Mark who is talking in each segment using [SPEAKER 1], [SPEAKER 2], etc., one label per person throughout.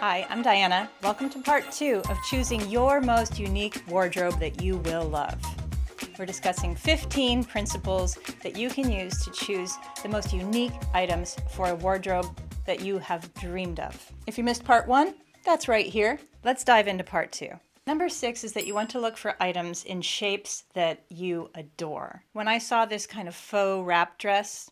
[SPEAKER 1] Hi, I'm Diana. Welcome to part 2 of choosing your most unique wardrobe that you will love. We're discussing 15 principles that you can use to choose the most unique items for a wardrobe that you have dreamed of. If you missed part 1, that's right here. Let's dive into part 2. Number 6 is that you want to look for items in shapes that you adore. When I saw this kind of faux wrap dress,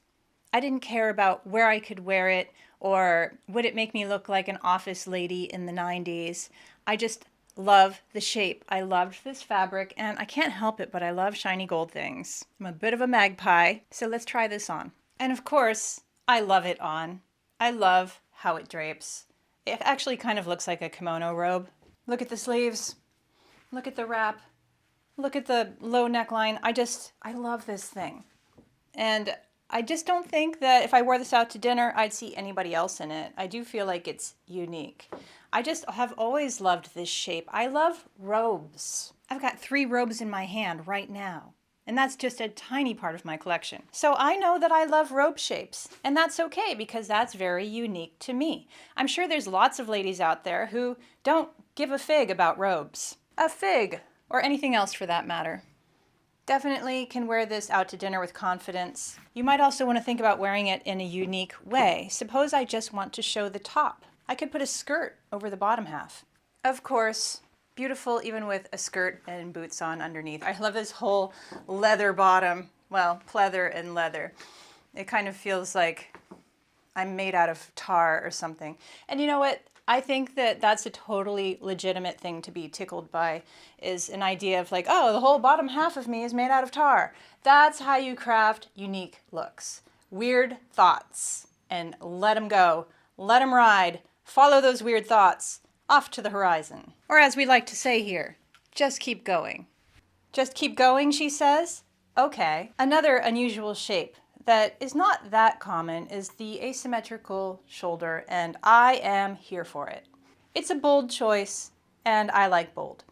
[SPEAKER 1] I didn't care about where I could wear it or would it make me look like an office lady in the 90s. I just love the shape. I loved this fabric and I can't help it, but I love shiny gold things. I'm a bit of a magpie, so let's try this on. And of course, I love it on. I love how it drapes. It actually kind of looks like a kimono robe. Look at the sleeves. Look at the wrap. Look at the low neckline. I love this thing. And I just don't think that if I wore this out to dinner, I'd see anybody else in it. I do feel like it's unique. I just have always loved this shape. I love robes. I've got 3 robes in my hand right now, and that's just a tiny part of my collection. So I know that I love robe shapes, and that's okay because that's very unique to me. I'm sure there's lots of ladies out there who don't give a fig about robes. A fig, or anything else for that matter. Definitely can wear this out to dinner with confidence. You might also want to think about wearing it in a unique way. Suppose I just want to show the top. I could put a skirt over the bottom half. Of course, beautiful even with a skirt and boots on underneath. I love this whole leather bottom. Well, pleather and leather. It kind of feels like I'm made out of tar or something. And you know what? I think that that's a totally legitimate thing to be tickled by, is an idea of like, oh, the whole bottom half of me is made out of tar. That's how you craft unique looks. Weird thoughts, and let them go. Let them ride. Follow those weird thoughts off to the horizon. Or as we like to say here, just keep going. Just keep going, she says? Okay. Another unusual shape that is not that common is the asymmetrical shoulder, and I am here for it. It's a bold choice, and I like bold.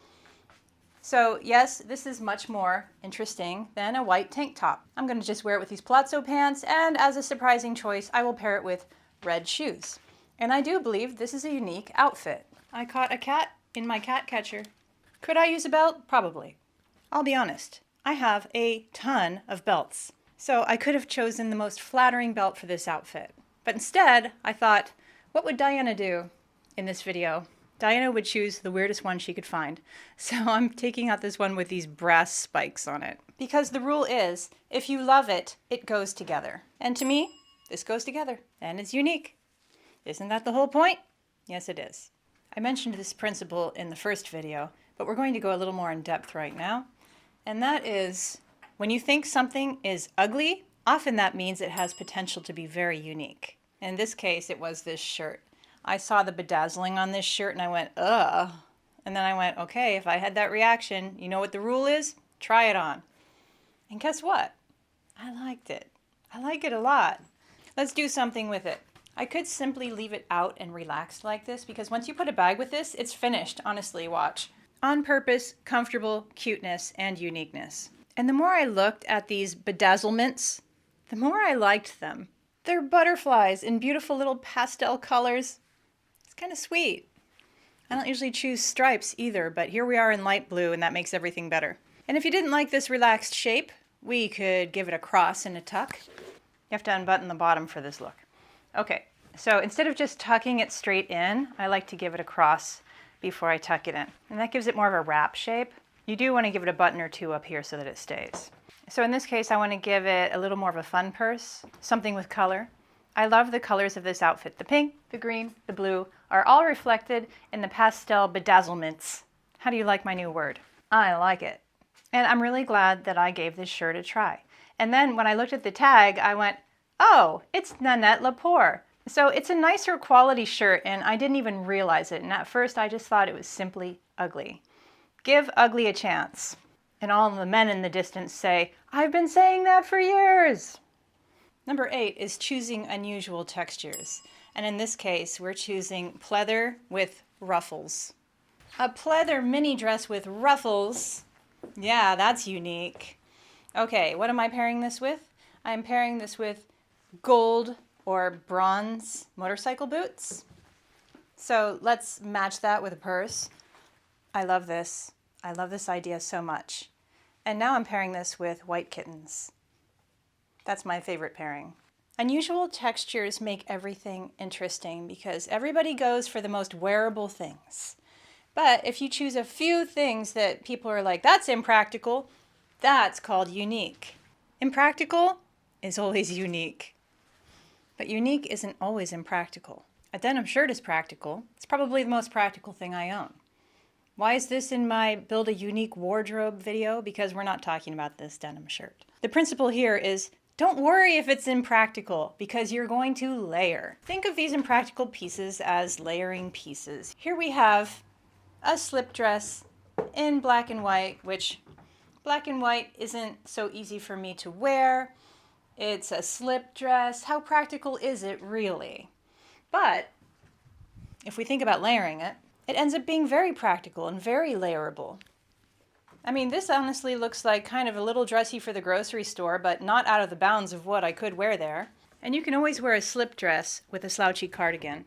[SPEAKER 1] So yes, this is much more interesting than a white tank top. I'm going to just wear it with these palazzo pants, and as a surprising choice, I will pair it with red shoes. And I do believe this is a unique outfit. I caught a cat in my cat catcher. Could I use a belt? Probably. I'll be honest, I have a ton of belts. So I could have chosen the most flattering belt for this outfit. But instead, I thought, what would Diana do in this video? Diana would choose the weirdest one she could find. So I'm taking out this one with these brass spikes on it. Because the rule is, if you love it, it goes together. And to me, this goes together. And it's unique. Isn't that the whole point? Yes, it is. I mentioned this principle in the first video, but we're going to go a little more in depth right now. And that is, when you think something is ugly, often that means it has potential to be very unique. In this case, it was this shirt. I saw the bedazzling on this shirt and I went, ugh. And then I went, okay, if I had that reaction, you know what the rule is? Try it on. And guess what? I liked it. I like it a lot. Let's do something with it. I could simply leave it out and relaxed like this because once you put a bag with this, it's finished, honestly, watch. On purpose, comfortable, cuteness, and uniqueness. And the more I looked at these bedazzlements, the more I liked them. They're butterflies in beautiful little pastel colors. It's kind of sweet. I don't usually choose stripes either, but here we are in light blue and that makes everything better. And if you didn't like this relaxed shape, we could give it a cross and a tuck. You have to unbutton the bottom for this look. Okay, so instead of just tucking it straight in, I like to give it a cross before I tuck it in. And that gives it more of a wrap shape. You do want to give it a button or 2 up here so that it stays. So in this case, I want to give it a little more of a fun purse, something with color. I love the colors of this outfit. The pink, the green, the blue are all reflected in the pastel bedazzlements. How do you like my new word? I like it. And I'm really glad that I gave this shirt a try. And then when I looked at the tag, I went, oh, it's Nanette Lepore. So it's a nicer quality shirt and I didn't even realize it. And at first I just thought it was simply ugly. Give ugly a chance. And all the men in the distance say, I've been saying that for years. Number 8 is choosing unusual textures. And in this case, we're choosing pleather with ruffles. A pleather mini dress with ruffles. Yeah, that's unique. Okay, what am I pairing this with? I'm pairing this with gold or bronze motorcycle boots. So let's match that with a purse. I love this. I love this idea so much. And now I'm pairing this with white kittens. That's my favorite pairing. Unusual textures make everything interesting because everybody goes for the most wearable things. But if you choose a few things that people are like, that's impractical, that's called unique. Impractical is always unique. But unique isn't always impractical. A denim shirt is practical. It's probably the most practical thing I own. Why is this in my Build a Unique Wardrobe video? Because we're not talking about this denim shirt. The principle here is don't worry if it's impractical because you're going to layer. Think of these impractical pieces as layering pieces. Here we have a slip dress in black and white, which black and white isn't so easy for me to wear. It's a slip dress. How practical is it really? But if we think about layering it, it ends up being very practical and very layerable. I mean, this honestly looks like kind of a little dressy for the grocery store, but not out of the bounds of what I could wear there. And you can always wear a slip dress with a slouchy cardigan.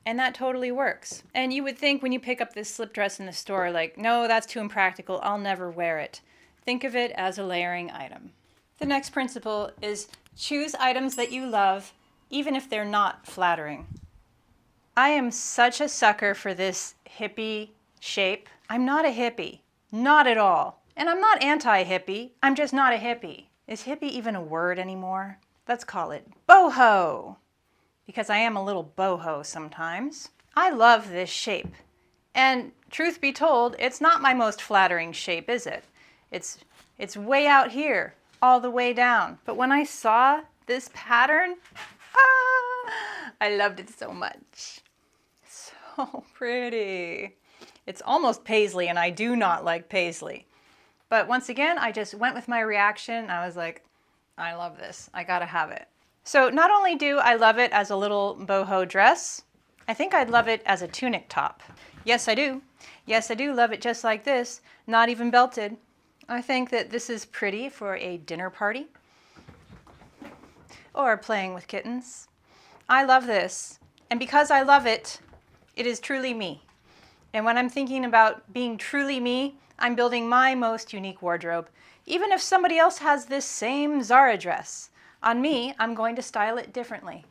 [SPEAKER 1] And that totally works. And you would think when you pick up this slip dress in the store, like, no, that's too impractical, I'll never wear it. Think of it as a layering item. The next principle is choose items that you love, even if they're not flattering. I am such a sucker for this hippie shape. I'm not a hippie. Not at all. And I'm not anti-hippie. I'm just not a hippie. Is hippie even a word anymore? Let's call it boho. Because I am a little boho sometimes. I love this shape. And truth be told, it's not my most flattering shape, is it? It's way out here, all the way down. But when I saw this pattern, I loved it so much. So pretty. It's almost paisley, and I do not like paisley. But once again, I just went with my reaction. I was like, I love this. I gotta have it. So not only do I love it as a little boho dress, I think I'd love it as a tunic top. Yes, I do. Yes, I do love it just like this, not even belted. I think that this is pretty for a dinner party or playing with kittens. I love this. And because I love it, it is truly me. And when I'm thinking about being truly me, I'm building my most unique wardrobe. Even if somebody else has this same Zara dress, on me, I'm going to style it differently.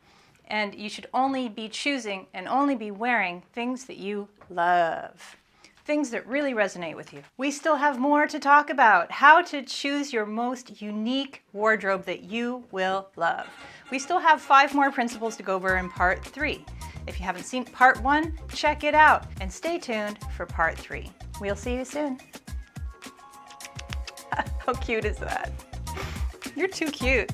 [SPEAKER 1] And you should only be choosing and only be wearing things that you love. Things that really resonate with you. We still have more to talk about. How to choose your most unique wardrobe that you will love. We still have 5 more principles to go over in part 3. If you haven't seen part 1, check it out. And stay tuned for part 3. We'll see you soon. How cute is that? You're too cute.